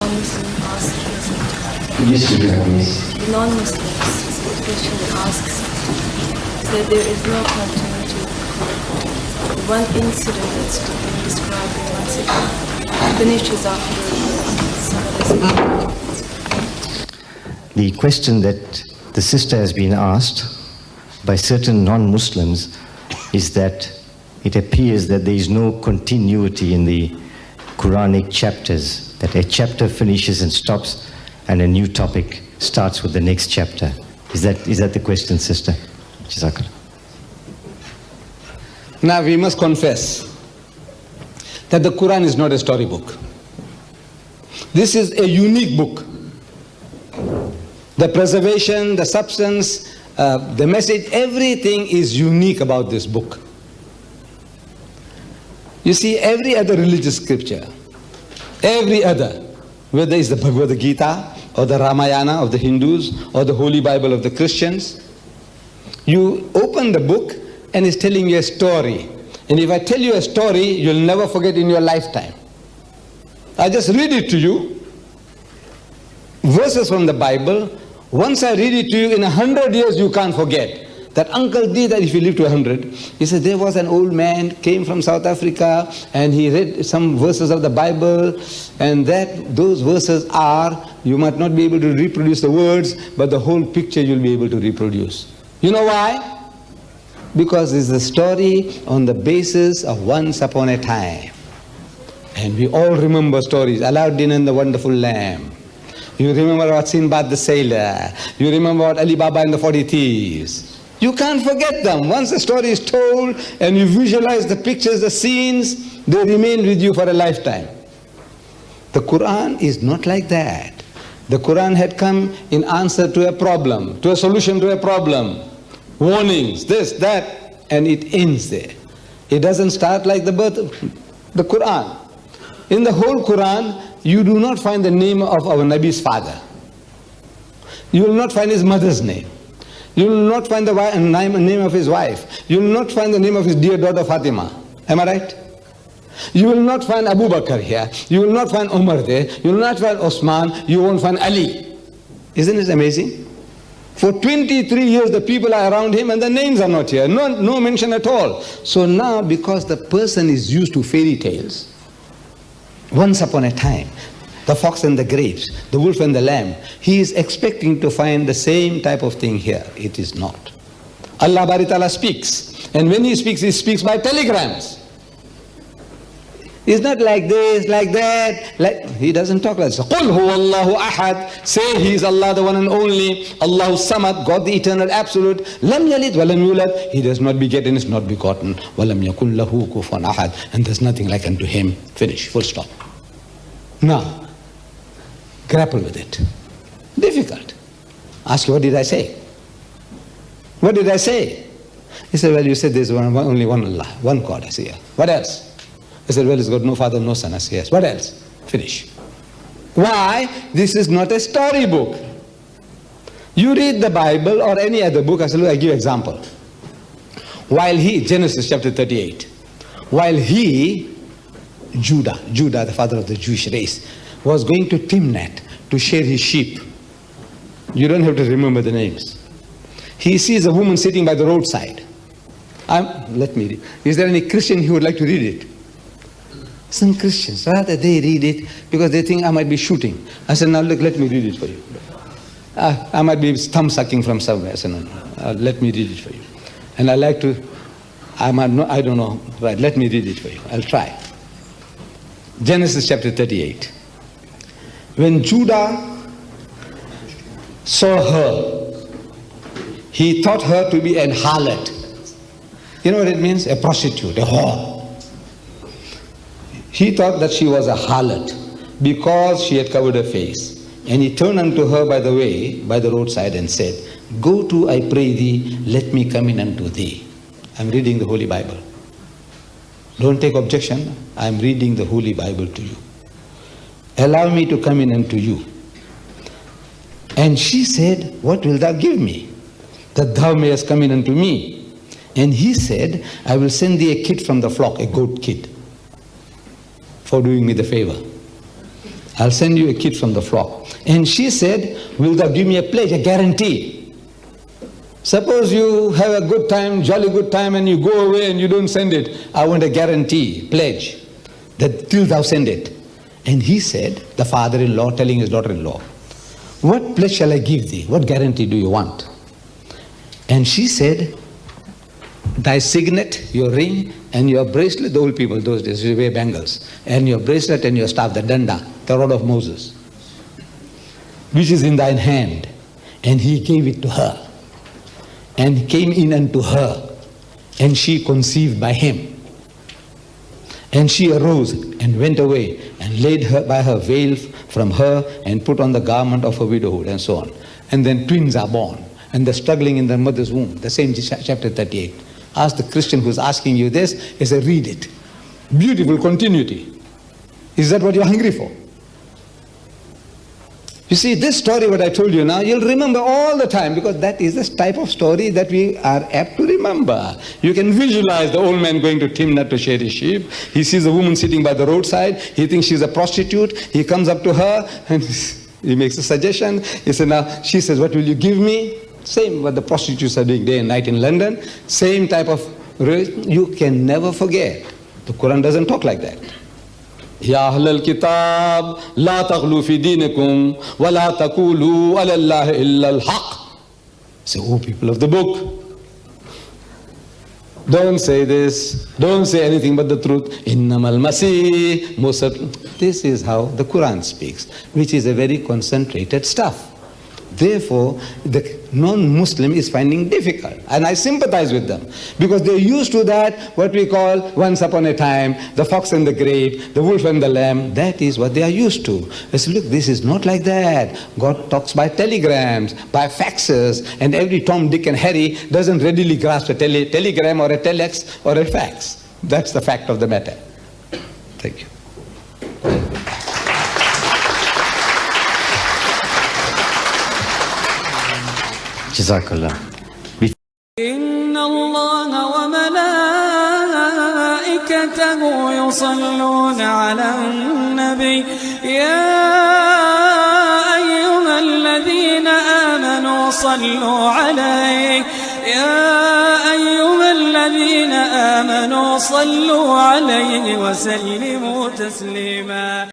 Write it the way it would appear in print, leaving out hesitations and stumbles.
non-Muslim asks Yes, you can, yes. the non-Muslims, the question asks that there is no continuity. One incident that's been described in one second finishes after somebody. The question that the sister has been asked by certain non-Muslims is that it appears that there is no continuity in the Quranic chapters, that a chapter finishes and stops and a new topic starts with the next chapter. Is that the question, sister? Jazakallah. Now we must confess that the Quran is not a storybook. This is a unique book. The preservation, the substance, the message, everything is unique about this book. You see, every other religious scripture, every other, whether it's the Bhagavad Gita or the Ramayana of the Hindus or the Holy Bible of the Christians, you open the book and it's telling you a story. And if I tell you a story, you'll never forget in your lifetime. I just read it to you, verses from the Bible. Once I read it to you, in 100 years you can't forget. That uncle did that if you live to 100. He said there was an old man, came from South Africa, and he read some verses of the Bible, and those verses are, you might not be able to reproduce the words, but the whole picture you'll be able to reproduce. You know why? Because it's a story on the basis of once upon a time. And we all remember stories, Aladdin and the Wonderful Lamp. You remember about Sinbad the Sailor. You remember about Ali Baba and the 40 Thieves. You can't forget them. Once the story is told and you visualize the pictures, the scenes, they remain with you for a lifetime. The Quran is not like that. The Quran had come in answer to a problem, to a solution to a problem. Warnings, this, that, and it ends there. It doesn't start like the birth of the Quran. In the whole Quran, you do not find the name of our Nabi's father. You will not find his mother's name. You will not find the name of his wife. You will not find the name of his dear daughter Fatima. Am I right? You will not find Abu Bakr here. You will not find Umar there. You will not find Osman. You won't find Ali. Isn't it amazing? For 23 years the people are around him and the names are not here. No mention at all. So now, because the person is used to fairy tales, once upon a time, the fox and the grapes, the wolf and the lamb, he is expecting to find the same type of thing here. It is not. Allah Bari Ta'ala speaks, and when he speaks by telegrams. It's not like this, like that. He doesn't talk like this. قُلْ هُوَ اللَّهُ أَحَدٌ. Say he is Allah, the one and only. Allahu Samad, God the eternal absolute. لَمْ يَلِدْ وَلَمْ يُولَدْ. He does not beget and is not begotten. وَلَمْ يَكُنْ لَهُ كُفُوًا أَحَدٌ. And there's nothing like unto him. Finish, full stop. Now, grapple with it. Difficult. Ask you, what did I say? What did I say? He said, well, you said there's only one Allah, one God. I said, yeah. What else? He said, well, it's got no father, no son. I said, yes. What else? Finish. Why? This is not a storybook. You read the Bible or any other book. I said, look, I give you an example. While Genesis chapter 38, while Judah, the father of the Jewish race, was going to Timnat to share his sheep. You don't have to remember the names. He sees a woman sitting by the roadside. Let me read. Is there any Christian who would like to read it? Some Christians, rather they read it because they think I might be shooting. I said, now look, let me read it for you. I might be thumb sucking from somewhere. I said, no, let me read it for you. And I like to, I don't know, right, let me read it for you. I'll try. Genesis chapter 38. When Judah saw her, he thought her to be an harlot. You know what it means? A prostitute, a whore. He thought that she was a harlot because she had covered her face. And he turned unto her by the way, by the roadside, and said, go to, I pray thee, let me come in unto thee. I'm reading the Holy Bible. Don't take objection. I'm reading the Holy Bible to you. Allow me to come in unto you. And she said, what wilt thou give me, that thou mayest come in unto me? And he said, I will send thee a kid from the flock, a goat kid, for doing me the favor. I'll send you a kid from the flock. And she said, will thou give me a pledge, a guarantee? Suppose you have a good time, jolly good time, and you go away and you don't send it. I want a guarantee, pledge, that till thou send it. And he said, the father-in-law telling his daughter-in-law, what pledge shall I give thee? What guarantee do you want? And she said, thy signet, your ring, and your bracelet. The old people those days used to wear bangles. And your bracelet and your staff, the danda, the rod of Moses, which is in thine hand. And he gave it to her. And came in unto her. And she conceived by him. And she arose and went away and laid her by her veil from her and put on the garment of her widowhood, and so on. And then twins are born. And they're struggling in their mother's womb. The same chapter 38. Ask the Christian who's asking you this, he said, read it. Beautiful continuity. Is that what you're hungry for? You see, this story what I told you now, you'll remember all the time, because that is the type of story that we are apt to remember. You can visualize the old man going to Timnah to share his sheep. He sees a woman sitting by the roadside. He thinks she's a prostitute. He comes up to her and he makes a suggestion. He said, now, she says, what will you give me? Same what the prostitutes are doing day and night in London. Same type of, you can never forget. The Quran doesn't talk like that. Ya ahlal kitab, la taghlu fi dinikum, wa la taqulu ala Allahi illa al-haq. Say, oh people of the book, don't say this, don't say anything but the truth. Innamal masih, this is how the Quran speaks, which is a very concentrated stuff. Therefore, the non-Muslim is finding difficult. And I sympathize with them. Because they're used to that, what we call, once upon a time, the fox and the grape, the wolf and the lamb. That is what they are used to. I say, look, this is not like that. God talks by telegrams, by faxes, and every Tom, Dick and Harry doesn't readily grasp a telegram or a telex or a fax. That's the fact of the matter. Thank you. Jazakallah. إن الله وملائكته يصلون على النبي يا أيها الذين آمنوا صلوا عليه يا أيها الذين آمنوا صلوا عليه وسلموا تسليما